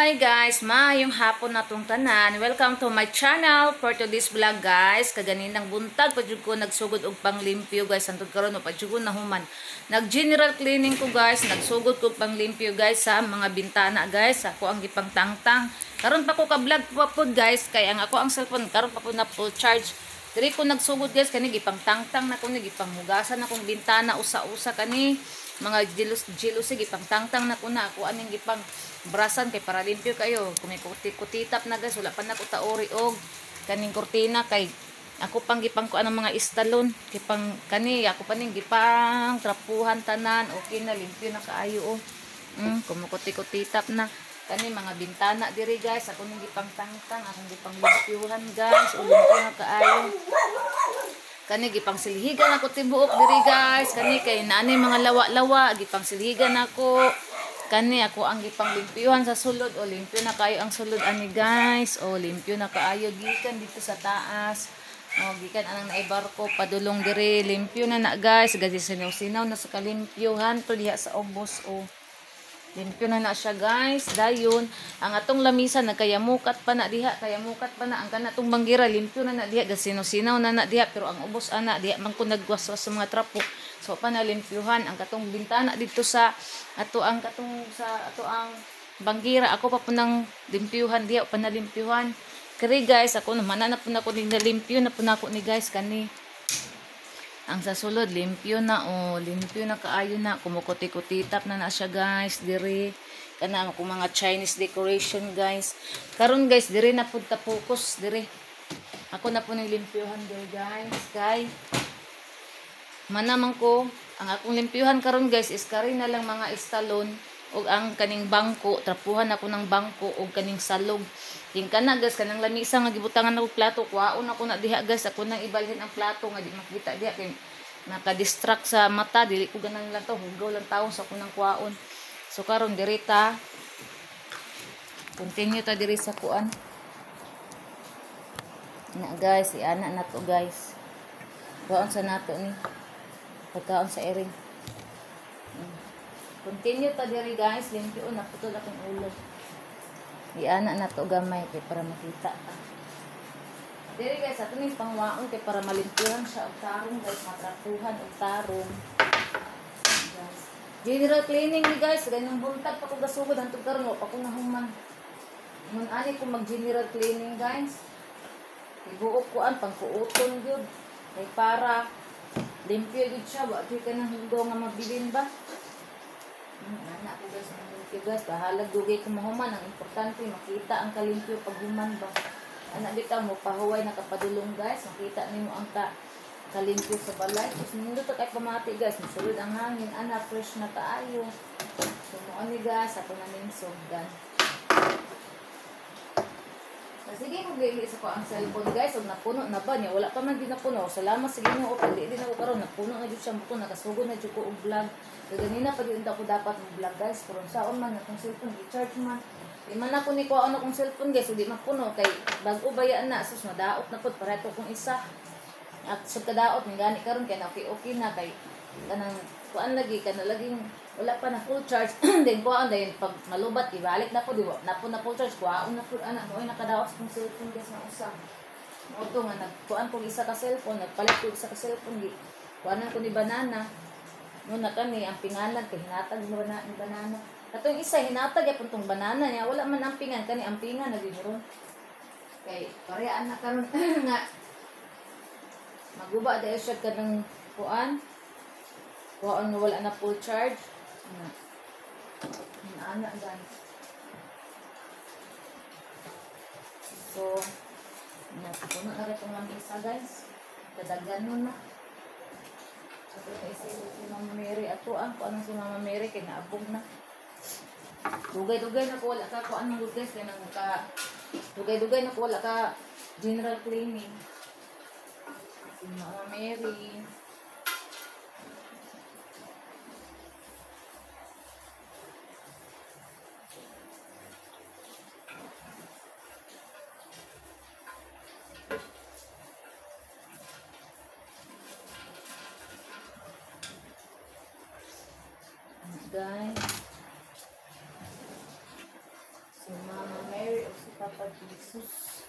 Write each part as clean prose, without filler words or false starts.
Hi guys, maayong hapon na tong tanan. Welcome to my channel for today's vlog guys. Kaganinang buntag pa jud ko nagsugod og panglimpyo guys. Antod karon pa jud ko nahuman. Nag-general cleaning ko guys, nagsugod ko panglimpyo guys sa mga bintana guys. Ako ang gipang tangtang. Karon pa ko ka-vlog pa pod guys kay ang ako ang cellphone karon pa po na full charge. Diri ko nagsugod guys kani gipang tangtang na ko ni gipang hugasan na kong bintana usa-usa kani mga jealousy gipang tangtang na ko na ako aning gipang brasan kay para limpyo kayo kumikutitap na guys wala pa na ko taori og kaning kortina kay ako pang gipang ko anong mga istalon gipang kani ako pa ning gipang trapuhan tanan okay na limpyo na kaayo oh kumikutitap na kani mga bintana diri guys ako ning gipang tangtang akong gipang limpyuhan guys limpyo na kaayo kani gipang silhigan ako tibuok diri guys kani kay naani mga lawa-lawa gipang silhigan ako kani ako ang gipang limpyuhan sa sulod o limpyo na kayo ang sulod ani guys o limpyo na kaayo gikan dito sa taas o gikan anang naibarko padulong diri limpyo na guys gasi sinaw na sa kalimpyuhan to diha sa ubos o limpyo na siya guys dayon ang atong lamisan nagkayamukat pa na diha kayamukat pa na ang kanatong banggira limpyo na diha gasi sinaw na diha pero ang ubos ana diha man ko nagwaswas sa mga trapo so pa na limpyuhan ang katong bintana dito sa ato ang banggira ako pa po nang limpyuhan diha pa na limpyuhan kari guys ako naman na po na ko ni limpyo na po na ko ni guys kani ang sa sulod limpyo na limpyo na kaayo na kumukuti-kutitap na siya guys diri kana ko mga Chinese decoration guys karon guys diri na pud ta focus diri ako na po ning limpyuhan diri guys kay manamang ko ang akong limpyuhan karon guys is kari na lang mga istalon og ang kaning bangko trapuhan ako ng bangko og kaning salog king kana guys kanang lamisa nga gibutangan ako plato kuhaon ako na diha guys ako nang ibalhin ang plato nga di makita diha kay naka-distract sa mata dili ko ganang lang to hugaw lang taon sa kunang kuhaon so karon diri ta continue ta diri sa kuan na guys ana na to guys kuhaon sa nato ni pagkaon sa ering continue ta diri guys limpyo na putol akong ulo iana na to gamay kay para makita ta diri guys ato ning pangwaon kay para malimpyuhan siya og tarong guys matratuhan og tarong guys general cleaning ni guys ganung buntag pa ko gasugod hantod karon pa ko nahuman mun ani ko mag general cleaning guys ibuok ko an pangkuuton gyud kay para limpyo gyud siya wa di ka nang hugaw nga mabilin ba anak ko guys ang limpyo guys bahalag dugay ko mahuman ang importante makita ang kalimpyo pag human ba anak bitaw mo pahuway nakapadulong guys makita nimo ang kalimpyo sa balay so nindot ta kay pamati guys masulod ang hangin ana fresh na kaayo so mo ani guys ako na ning sugdan sige mo dili sa ko ang cellphone guys ug napuno na ba niya wala pa man din napuno salamat sa Ginoo og dili din ako karon napuno na jud siya mo nakasugod na jud ko og vlog ganina pa din ako dapat mag-vlog guys pero saon man atong cellphone i-charge man di man ako ni kuha ano kong cellphone guys di mapuno kay bag-o bayaan na sus madaot na pud pareto kong isa at sa kadaot ni gani karon kay na okay na kay kanang kuan lagi kana laging wala pa na full charge then kuan dayon pag malubat ibalik na ko di ba na full charge kuan na pud ana moy nakadaot sa kong cellphone guys na usa mo to nga nagkuan ko isa ka cellphone nagpalit ko isa ka cellphone gi kuanan ko ni banana no na kani ang pingalan kay hinatag mo na ni banana katong isa hinatag yapon tong banana niya wala man ang pingan kani ang pingan na giburon kay parehaan na karon nga maguba dahil siya kanang kuan nga wala na full charge ana guys so napuno na itong lamisa guys kadaganon na sabi na si Mama Mary ato ang kung anong si Mama Mary kaya naabog na dugay-dugay na ko wala ka kung anong good guys kaya nang dugay-dugay na ko wala ka general cleaning si Mama Mary guys si Papa Jesus.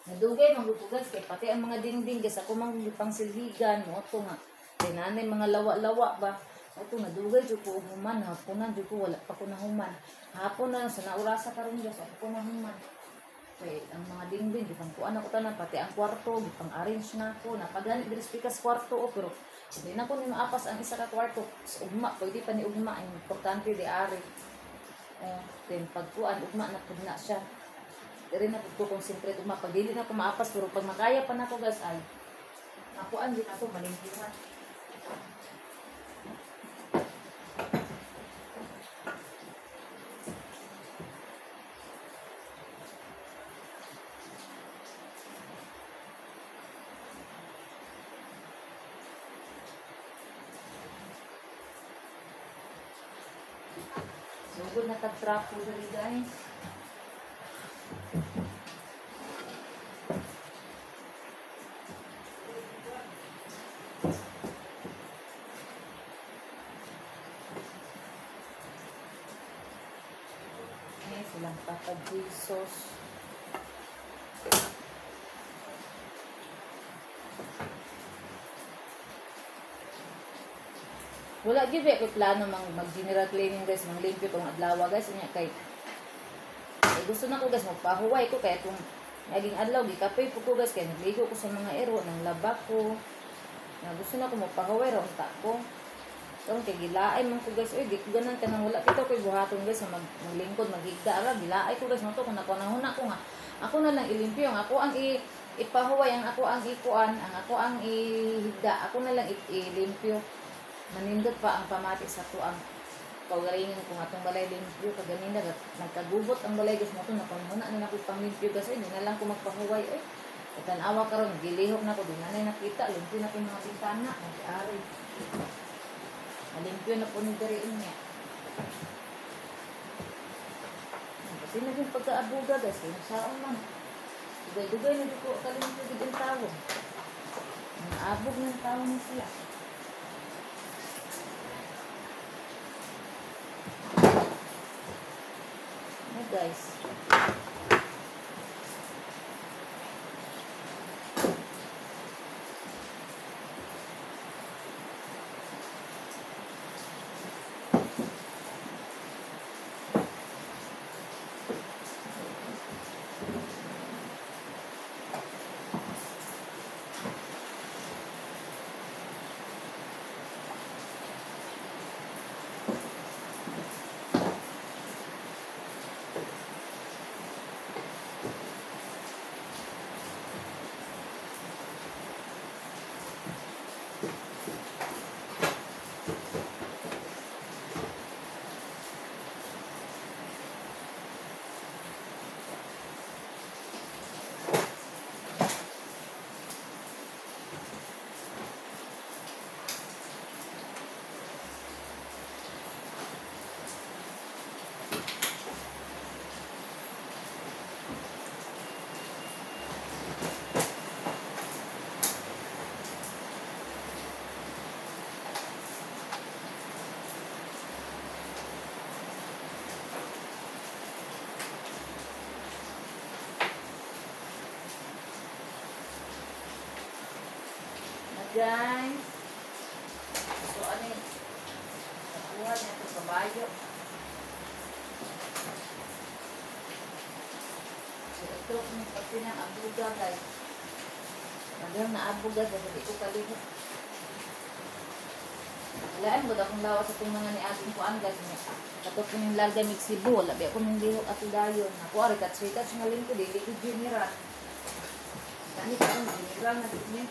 Nadugay magbupugas kay pati ang mga dingding guys ako mang gipang silhigan mo to nga. Kay nanay mga lawa-lawa ba. Ito nadugay jud ko human haponan jud ko wala pa ko nahuman. Hapon na sa naurasa karon guys ako ko nahuman. Kay ang mga dingding gipang kuan ako tanan pati ang kwarto gipang arrange na ko napagani diri sa kwarto o pero hindi na ko ni maapas ang isa ka kwarto. Sa ugma pwede pa ni ugma ang importante di ari. Then pagkuan ugma na pud na siya. Diri na ko concentrate ugma pag dili na ko maapas pero pag makaya pa nako guys ay nakuan din ako malimpihan. Sugod na tag-trapo diri guys. Silang Papa Jesus. Wala gyud ko plano mag-general cleaning guys, mang limpyo tong adlaw guys nya kay gusto na ko guys magpahuway ko kay kung naging adlaw gikapoy po ko guys kay nagligo ko sa mga ero nang laba ko. Na gusto na ko magpahuway ra unta ko. Kung kay gilaay man ko guys, di ko ganan kanang wala kita koy buhaton guys sa maglingkod maghigda ra gilaay ko guys mo to kung nakunahuna ko nga. Ako na lang ilimpyo, ako ang ipahuway, ang ako ang ikuan, ang ako ang ihigda, ako na lang ilimpyo. Manindot pa ang pamati sa to ang kaugalingan kung atong balay limpyo kaganina nagkagubot ang balay guys mo to nakunahuna na ako pang limpyo kasi hindi na lang ko magpahuway Tanawa karon gilihok na ko din na nakita limpyo na ko mga bintana ari. Malimpyo na po ni diriin niya. Kasi na yung pagkaabuga guys, yung saon man. Dugay-dugay na ko kalimpyo din ang tawon. Naabog ng tawon na sila. Guys. Guys, so ano yun? Nakuha niya ito sa bayo. So ito kung pati ng abuga guys. Magalang na abuga guys, hindi ko kalihot. Walaan mo akong lawa sa itong mga ni ating kuan guys. Katot ko yung larga mixibo, wala ba ako nang lihok at dayon. Ako ari katsrikat sa ngaling ko, dili ko general. Kani ka ang general na dito niya.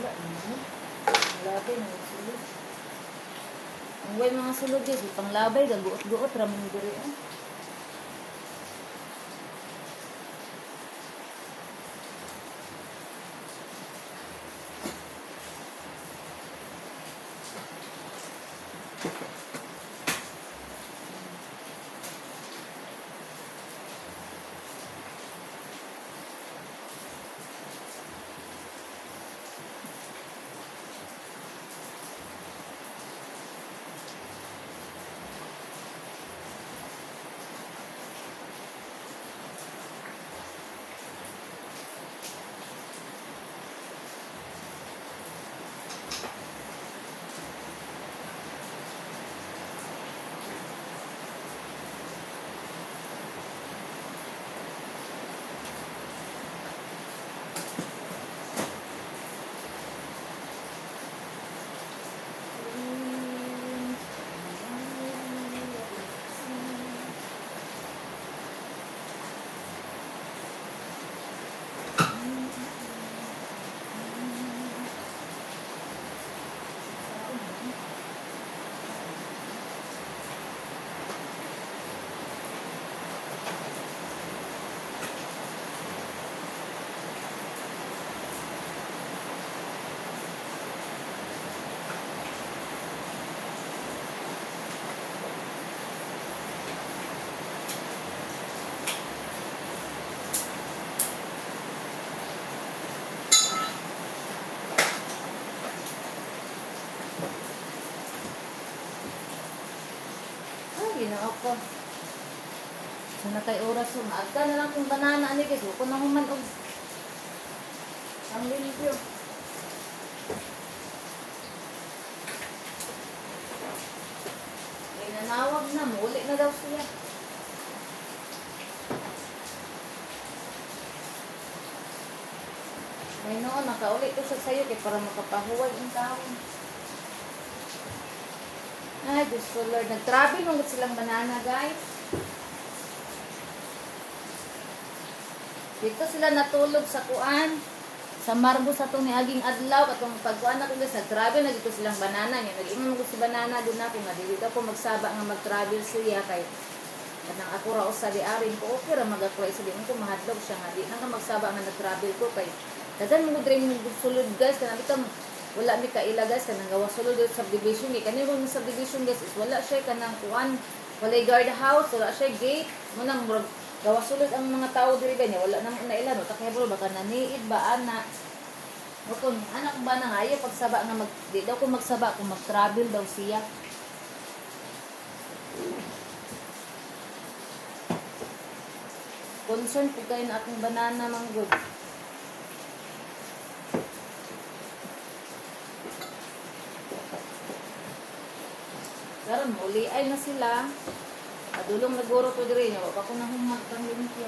Wala naman. Wala din ang sulod. Ang way mga sulod guys, panglabay, gaguot-guot, raman diri. Ginoo ko. Sana kay oras so maagka na lang kung banana ani guys. Ko na human og ang limpyo. Ay nanawag na, muli na daw siya. Ay noon, nakauli ko sa sayo kay para makapahuwag ang taon. Ay, Diyos ko Lord. Nag-travel nung silang banana, guys. Dito sila natulog sa kuan. Sa marbo sa itong niaging adlaw. Katong pagkuan na ko guys, nag-travel na dito silang banana. Nag-ingon ko si banana doon na kung dito ako magsaba nga mag-travel siya. Kay kanang ako raw sa diarin ko. Okay ra mag-ako isa din ko mahadlog siya nga. Di na ka magsaba nga nag-travel ko. Kay dadan mo rin yung sulod guys. Kanang ito wala mi kaila guys kanang gawa sulod sa subdivision ni kanimo ng subdivision guys is wala siya kanang kuan wala guard house wala siya gate mo nang gawa sulod ang mga tao diri ganya wala nang naila no takebol baka naniid ba ana o kun anak ba nang ayo pagsaba nga mag di daw ko magsaba kung mag-travel daw siya concern po kayo na akong banana manggod. Karon muli ay na sila. Padulong naguro ko diri nya, wa pa ko nahumat kang limpyo.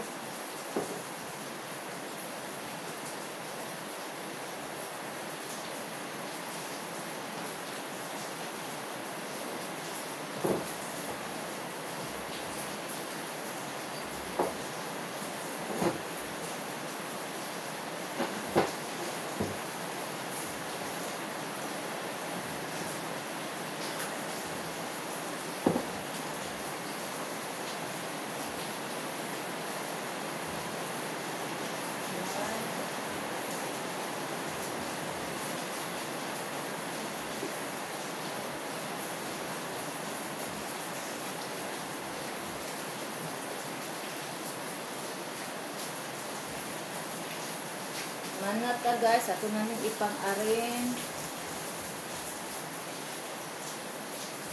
Manat ka guys, ato namin ipang-arin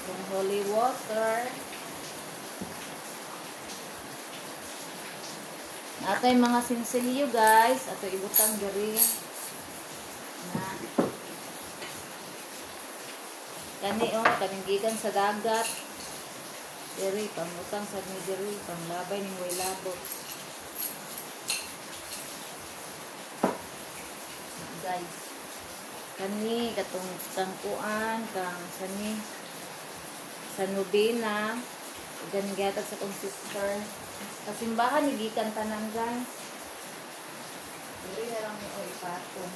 yung holy water. Natay mga sinsilyo guys, ato ibutang diri na kani kaning gikan sa dagat diri pangutang sa ni diri panglabay ning way labot. Guys kani katong tangkuan kang sani sa nobena gani gatag sa kong sister kasimbahan ni gikan tanan guys dili na lang mo ipatong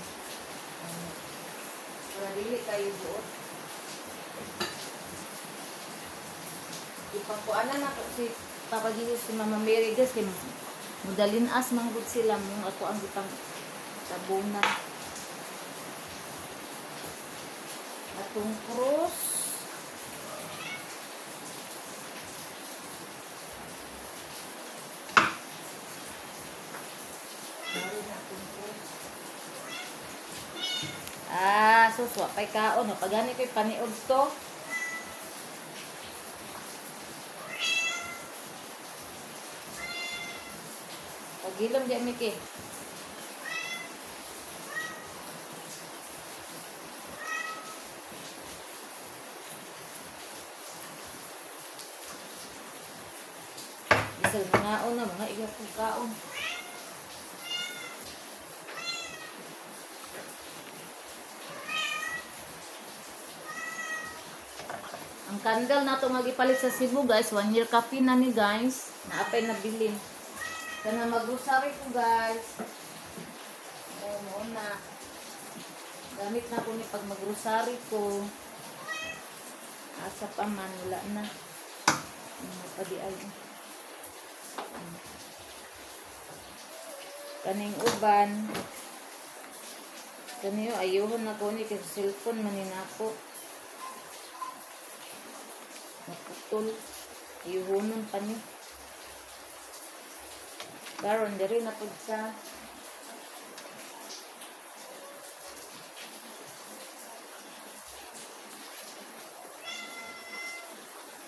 para dili kayo buot ipangkuanan na ko si Papa Jesus si Mama Mary guys kay mudalin as manggod sila mong ako ang gitang tabunan atong cross suswa pay kaon no pagani ko'y paniod to pagilom di Miki isang mga na mga igatong kaon ang candle na ito magipalit sa Cebu guys 1 year copy na ni guys na apay nabilin kana mag-grocery ko guys muna gamit na ko ni pag mag-grocery ko asa pa man wala na padi ay kaning uban kaniyo ayuhon na ko ni kasi cellphone maninako naputol ayuhonon pa ni karon diri na pud sa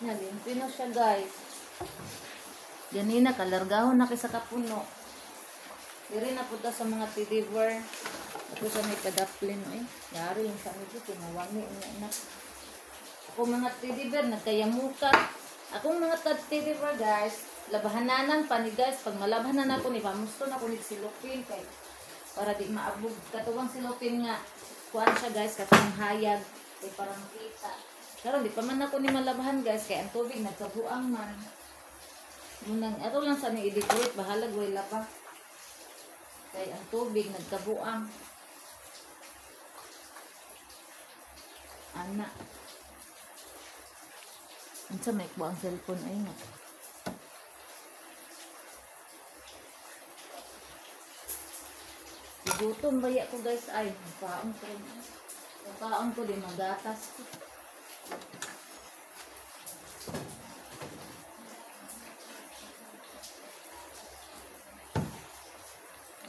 nalimpyo na siya guys ganina kalargahon na kay sa kapuno diri na pud sa mga deliver ako sa may padaplin yari yung sa nito kinawani na ako mga teddy bear nagkayamuka akong mga teddy bear guys labahananan pa ni guys pag malabhanan ako ni pamusto na ko ni silupin kay para di maabog katuwang silupin nga kuan siya guys katong hayag kay para makita pero di pa man ako ni malabhan guys kay ang tubig nagkabuang man munang ato lang sa ni i-decorate bahalag way laba kay ang tubig nagkabuang ana unsa may kuha ang cellphone ay nga gutom baya ko guys ay kaon ko di magatas ko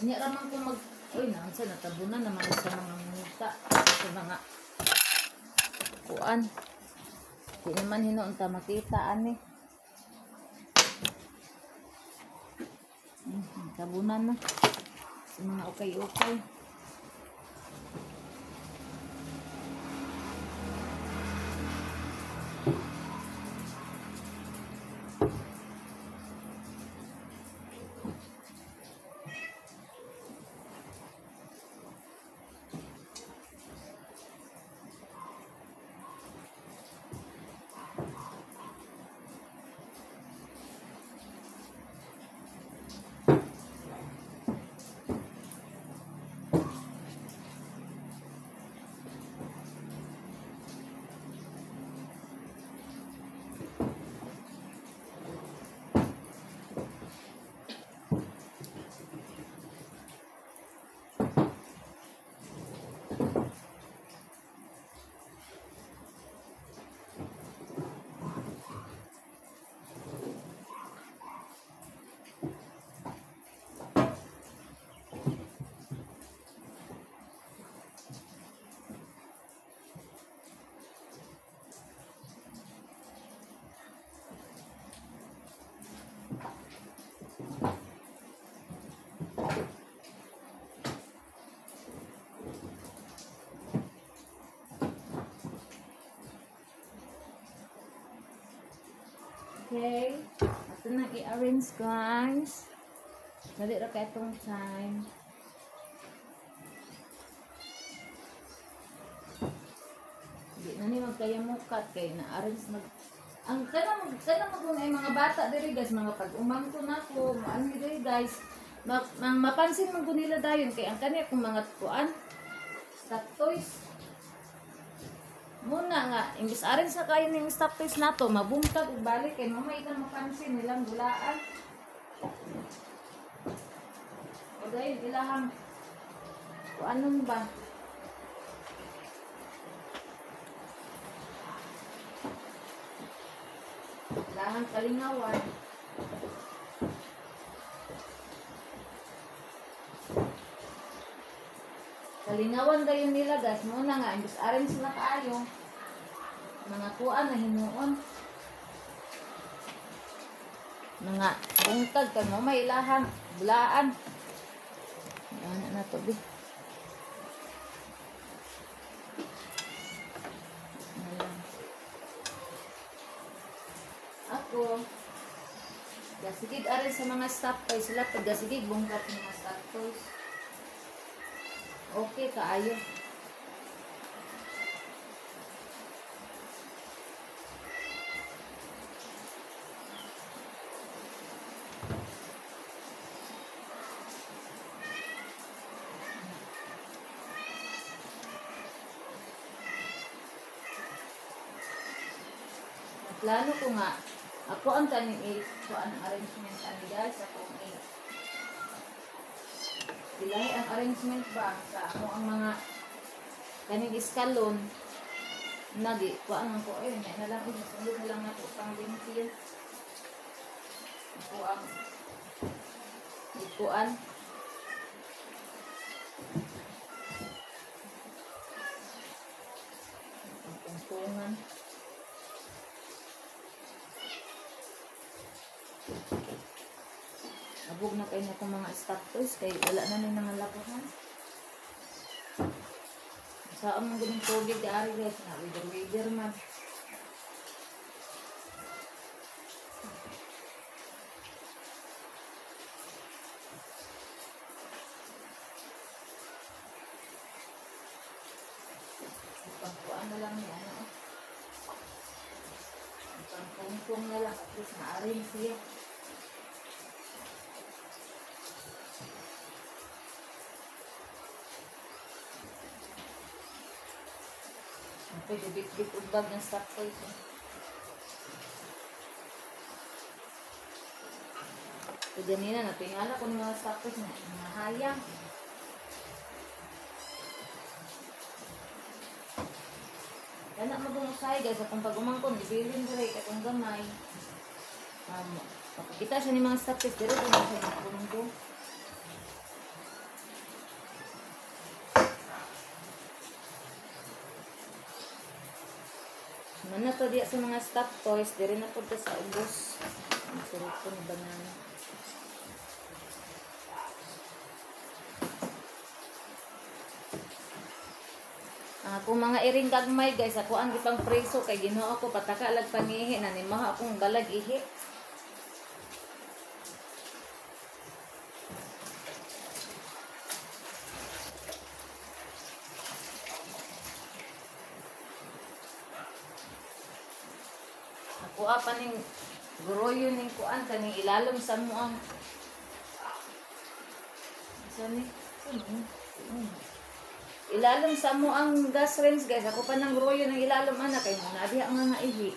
niya raman ko mag uy naansa natabunan naman sa mga muta sa mga kuan di naman hinuunta makita ani tabunan na sa mga okay okay ato na i-arrange guys dali ra kay itong time di na ni magkayamukat kay na-arrange ang kana mag ay mga bata diri guys mga pag-umang ko nako maano diri guys mapansin man ko nila dayon kay ang kani akong mga kuan stock toys Muna nga, imbis arin sa kayo ng stop toys na to, mabungtag ug balik kay mamay ka mapansin nilang bulaan. O dahil ilahang anon ba? Ilahang kalingawan. Kalingawan dayon nila guys, muna nga, imbis arin sila kaayo. Mga kuan na hinuon. Mga bungtag kay mo may ilahang bulaan. Ano na to, bi? Ako, gasigid arin sa mga stop toys sila, pag gasigid bungkat ng mga stop toys. Okay, kaayo. Plano ko nga, ako ang taning kuan ang arrangement ani guys, ako ang ilahi ang arrangement ba sa ako ang mga kaning iskalon nagi kuan ko na lang sulod na lang ako pang limpyo. Ako ang kuan tungtungan. Abog na kayo na itong mga stop toys kaya wala na may nangalapuhan. Saan mong ganyung tubig di ari guys na wither man. Pagkuan na lang niya ano. Pagkungkung na lang at least maaring siya. Pwede bit-bit ubag ng stop toys. So, ganina, natingala ko ng mga stop toys na nahayang. Anak mo kung usay guys, at ang pag-umangkon, ibilin rin katong gamay. Makikita siya ni mga stop toys, pero kung siya nakulong ko. Mana to diya sa mga stop toys, diri na po sa ubos. Ang sarap po ng banana. Kung mga iring gagmay guys, ako ang ipang preso kay Ginoo ako pataka lag pangihi na ni maha akong galag ihi. Ako apa ning guroyo ning kuan kaning ilalom sa muang. Sani? Ilalom sa mo ang gas range guys. Ako pa nang royo ng ilalom anak kay mo na diha ang mga ihi.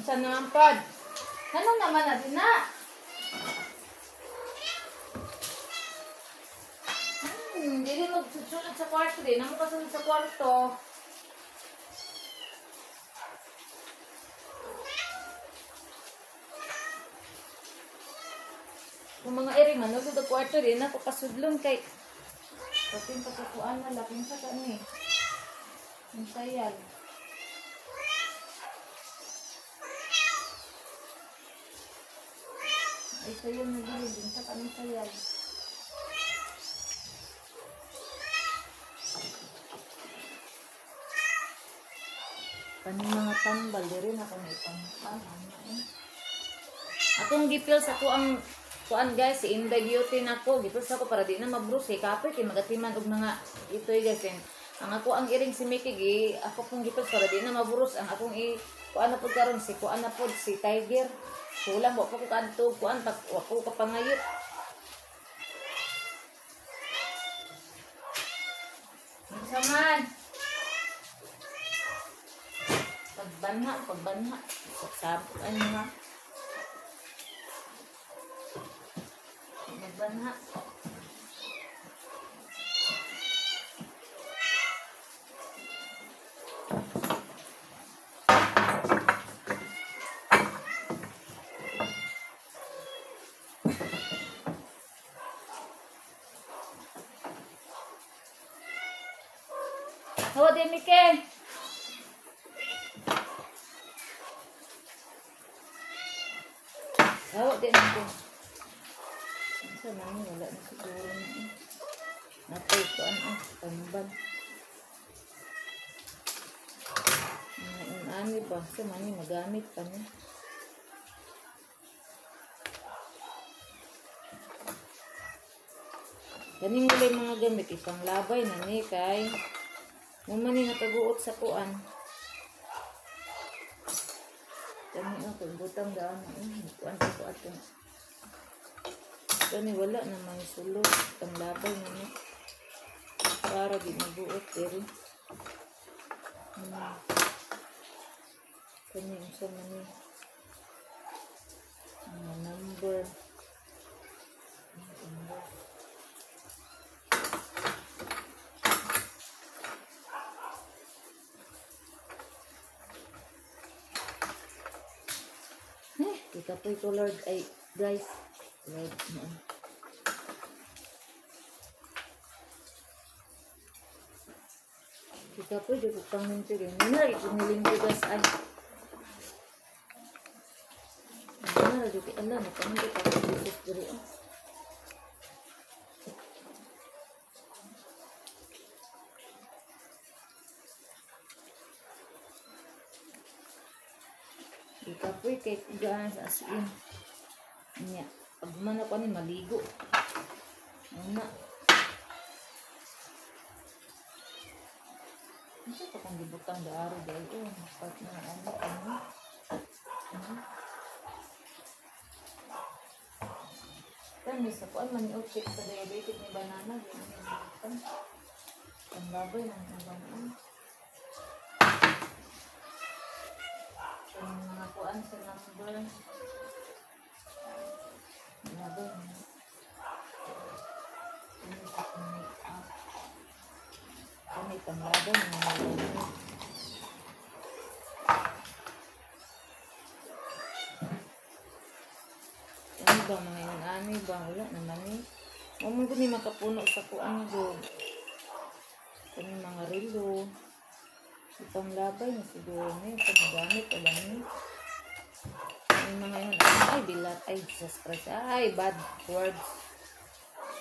Saan naman pod? Ano naman natin na? Hindi rin magsusunod sa kwarto din. Ano kasunod sa kwarto? Kung mga eri manulod sa kwarto din, ako kasudlon kay pating pagkakuan na laking sa kani. Ang sayal. Ay, sayal na gilid din sa kami sayal. Kaning mga tambal, di rin ako may pangpan. Akong gipil sa kuan guys, si Inday Beauty nako. Gipil sa ko para di na mabrus kay kapit kay magatiman og mga itoy guys. Ang ako ang iring si Mickey gi, ako pong gipil para di na mabrus ang akong kuan na pud karon si kuan na pud si Tiger. Kulang wa ko kadto kuan pag wa ko kapangayot. Saman. Pagbanha. Sabot ano nga. Magbanha. Hawa din, Mike. Hawa din, Mike. Saan namin? Wala na siguro na eh. Napay ko tamban. Ano ba? Saan namin magamit pa niya? Ganing wala yung mga gamit. Ipang labay na ni kay Mumani nataguot sa kuan. Kani ako butang daan kuan ko ato. Kani wala na may sulod tang labay na ni. Para di mabuot diri. Kani unsa man ni. Number. Ika po'y colored ay guys red na ika po'y dito pang minti rin nari kuniling ko guys ay nari dito ala na pang minti pa dito diri Kapoy kay gaan sa asin. Nya, pag man ako ni maligo. Una. Ano pa kung gibutang daaro dahil part na ano. Kani sa kuan man ni check sa diabetic ni banana ganyan. Ang labay ng banana. Mga kuan sa number labay kami pang labay ano ba mga inani ba wala naman eh umong ko ni makapuno sa kuan go kami mga relo itong labay na siguro na yung paggamit alam niyo yung mga yun ay bilat ay Jesus Christ ay bad words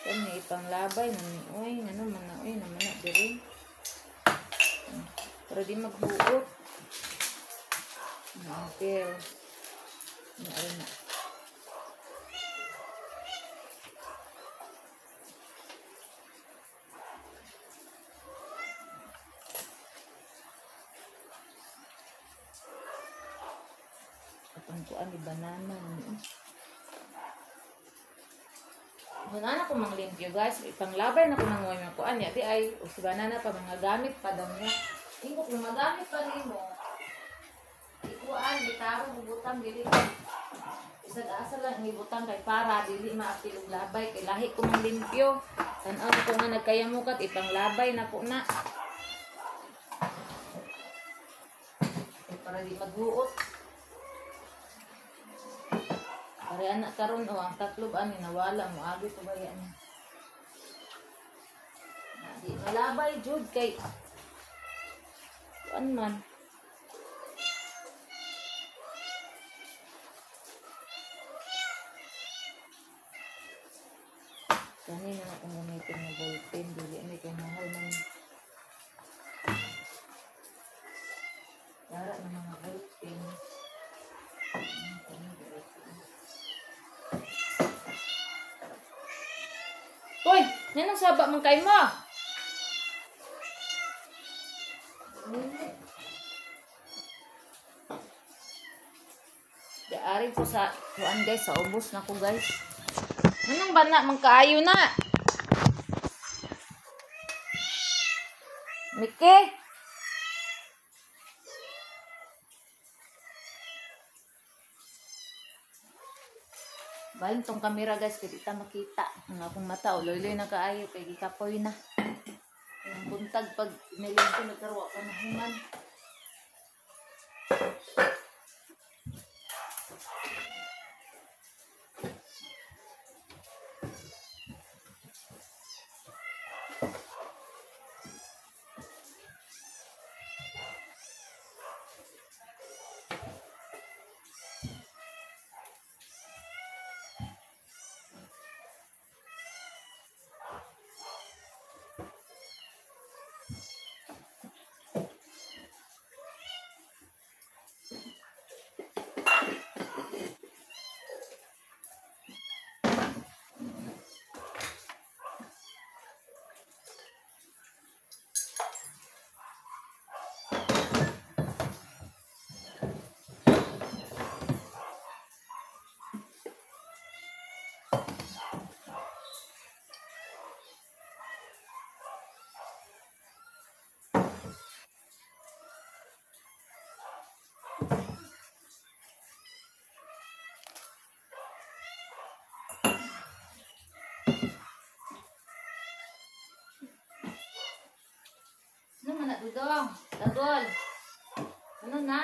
kami itong labay na uy ano man na uy naman na diri para di magbuot until na ang kuan ni banana ni. Banana ko mang limpyo guys, ipanglabay na ko nang mga kuan niya di ay o si banana pa mga gamit pa daw niya. Ingko kung magamit pa nimo. Ikuan gitaro bubutang dili. Isa asa lang ibutang kay para dili maapil og labay kay lahi ko mang limpyo. Tan-aw ko nga nagkayamukat ipanglabay na ko na. Para di magbuot. Pare anak karon ang tatlo ani nawala mo agi to ba yan. Di malabay jud kay kuan man. Kani na akong gamitin na ballpen dili ni kay mahal man. Dara na mga ballpen. Uy, yan ang saba man kay mo. Diari ko sa kuan guys, sa ubos na ko guys. Anong bana man kaayo na? Miki. Bahin tong kamera guys, kaya kita makita. Ang akong mata, uloy-uloy na kaayo, kaya gikapoy na. Yung buntag pag nilin ko, nagkarwa ka na human. Ano man na, Dudong? Dagol. Ano na?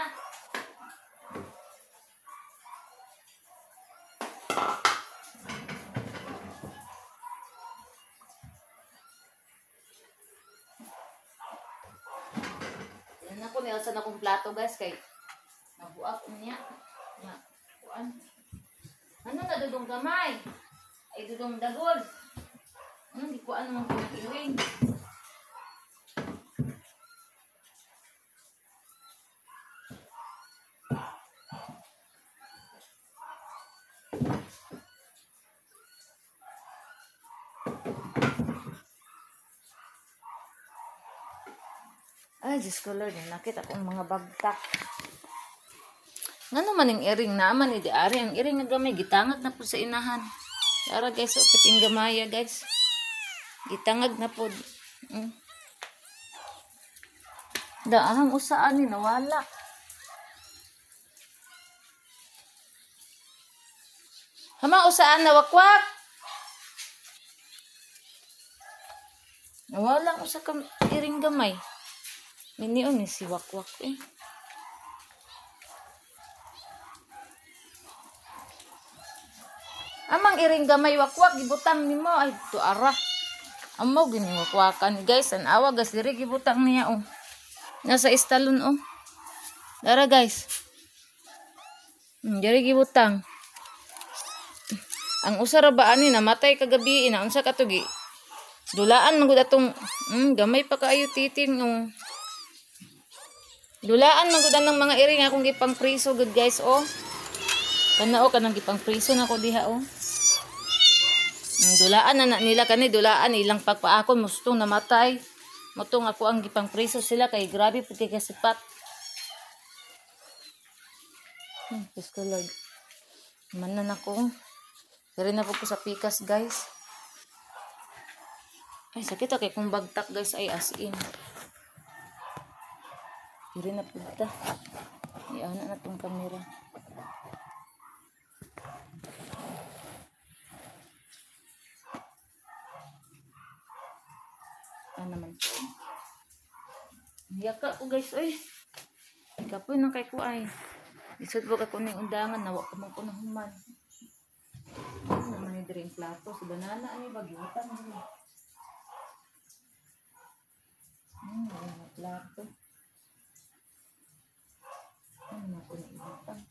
Yan na ko, nilasan akong plato guys, kay nabuak niya. Kuan. Ano na, Dudong gamay? Ay, Dudong dagol. Ano, di ko ano ang pinakiling. Ay, Diyos ko Lord, nakita akong mga bagtak. Nga naman yung earring naman, hindi ari. Ang earring na gamay, gitangag na po sa inahan. Tara guys, upiting gamaya guys. Gitangag na po. Daang usaan ni, nawala. Hamang usaan na wakwak. Nawala ko sa earring gamay. Minion ni si wakwak eh. Amang iring gamay wakwak gibutang nimo ay to ara. Amo gini wakwakan guys, an awa gas diri gibutang niya oh. Nasa istalon oh. Dara guys. Diri gibutang. Ang usara ba ani namatay kagabi ina unsa katugi? Dulaan man gud atong gamay pa kaayo titin oh. Dulaan man gud ang mga iring akong gipang priso good guys oh. Kana o kanang gipang priso na ko diha oh. Dulaan na nila kani dulaan ilang pagpaakon mustong namatay. Motong ako ang gipang priso sila kay grabe pud kay kasipat. Diyos ko Lord. Manan ako. Diri na po ko sa pikas guys. Ay sakit kay kung bagtak guys ay as in. Diri na po ta. Iana na tong kamera. Naman po. Yaka ko guys oy. Kapoy nang kay ko ay. Isod ko ako ning undangan nawa ko man ko na human. Ano naman ni drink plato sa banana ani bagyutan ni. Plato. Ano ko na ibutang.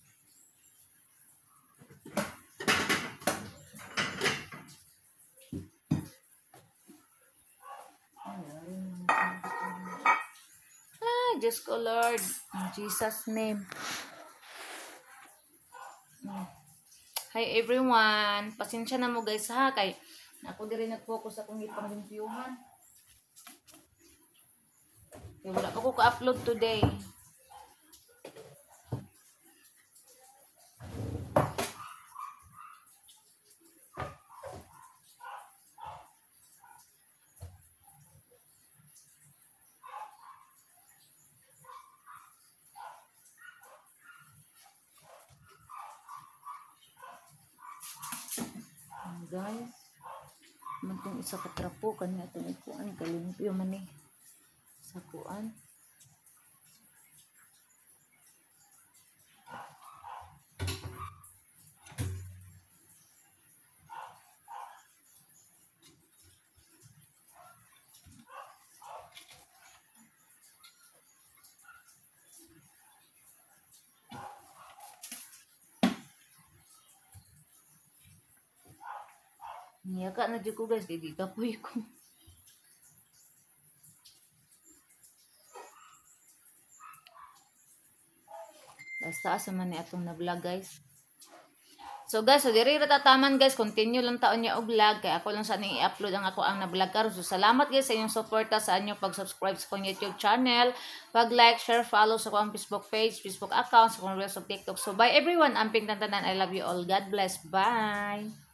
Diyos ko Lord, in Jesus name. Hi everyone, pasensya na mo guys ha, kay Ako di rin nag-focus akong ipang-limpyuhan. Wala pa ko ka-upload today. Guys, mantong isa ka trapo kanya itong ikuan kalimpyo man eh sa kuan. Niyaka na dyan ko guys, di kapoy ko. Basta asa man ni atong na-vlog guys. So guys, so diri ra tataman guys, continue lang taon niya og vlog kay ako lang sa ning i-upload ang ako ang na-vlog karon. So salamat guys sa inyong suporta sa inyong pag-subscribe sa akong YouTube channel, pag-like, share, follow sa akong Facebook page, Facebook account, sa akong Reels of TikTok. So bye everyone, amping tantanan. I love you all. God bless. Bye.